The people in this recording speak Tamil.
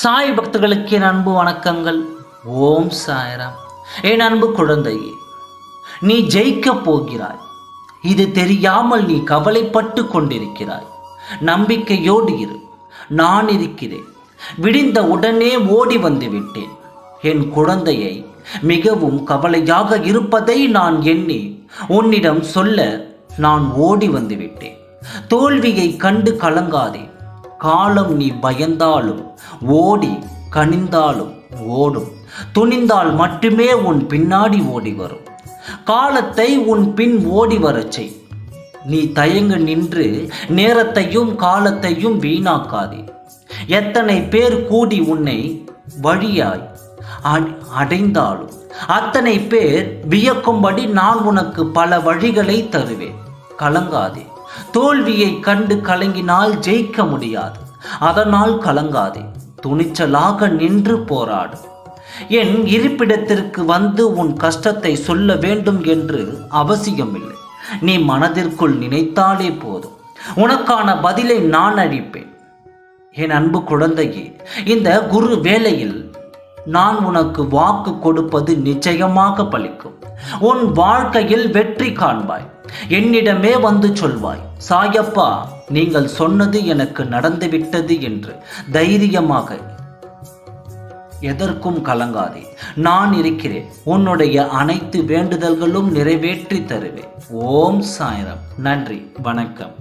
சாய் பக்தர்களுக்கு என் அன்பு வணக்கங்கள். ஓம் சாய்ராம். என் அன்பு குழந்தையே, நீ ஜெயிக்கப் போகிறாய். இது தெரியாமல் நீ கவலைப்பட்டு கொண்டிருக்கிறாய். நம்பிக்கையோடு இரு, நான் இருக்கிறேன். விடிந்த உடனே ஓடி வந்து விட்டேன். என் குழந்தையை மிகவும் கவலையாக இருப்பதை நான் எண்ணி உன்னிடம் சொல்ல நான் ஓடி வந்து விட்டேன். தோல்வியை கண்டு கலங்காதே. காலம் நீ பயந்தாலும் ஓடி, கனிந்தாலும் ஓடும். துணிந்தால் மட்டுமே உன் பின்னாடி ஓடி வரும். காலத்தை உன் பின் ஓடி வரச் செய். நீ தயங்க நின்று நேரத்தையும் காலத்தையும் வீணாக்காதே. எத்தனை பேர் கூடி உன்னை வழியாய் அடைந்தாலும் அத்தனை பேர் வியக்கும்படி நான் உனக்கு பல வழிகளை தருவேன். கலங்காதே. தோல்வியை கண்டு கலங்கினால் ஜெயிக்க முடியாது. அதனால் கலங்காதே. துணிச்சலாக நின்று போராடு. என் இருப்பிடத்திற்கு வந்து உன் கஷ்டத்தை சொல்ல வேண்டும் என்று அவசியமில்லை. நீ மனதிற்குள் நினைத்தாலே போதும். உனக்கான பதிலை நான் அளிப்பேன். என் அன்பு குழந்தையே, இந்த குரு வேளையில் நான் உனக்கு வாக்கு கொடுப்பது நிச்சயமாக பலிக்கும். உன் வாழ்க்கையில் வெற்றி காண்பாய். என்னிடமே வந்து சொல்வாய், சாயப்பா, நீங்கள் சொன்னது எனக்கு நடந்துவிட்டது என்று தைரியமாக. எதற்கும் கலங்காதே. நான் இருக்கிறேன். உன்னுடைய அனைத்து வேண்டுதல்களும் நிறைவேற்றி தருவேன். ஓம் சாய்ராம். நன்றி, வணக்கம்.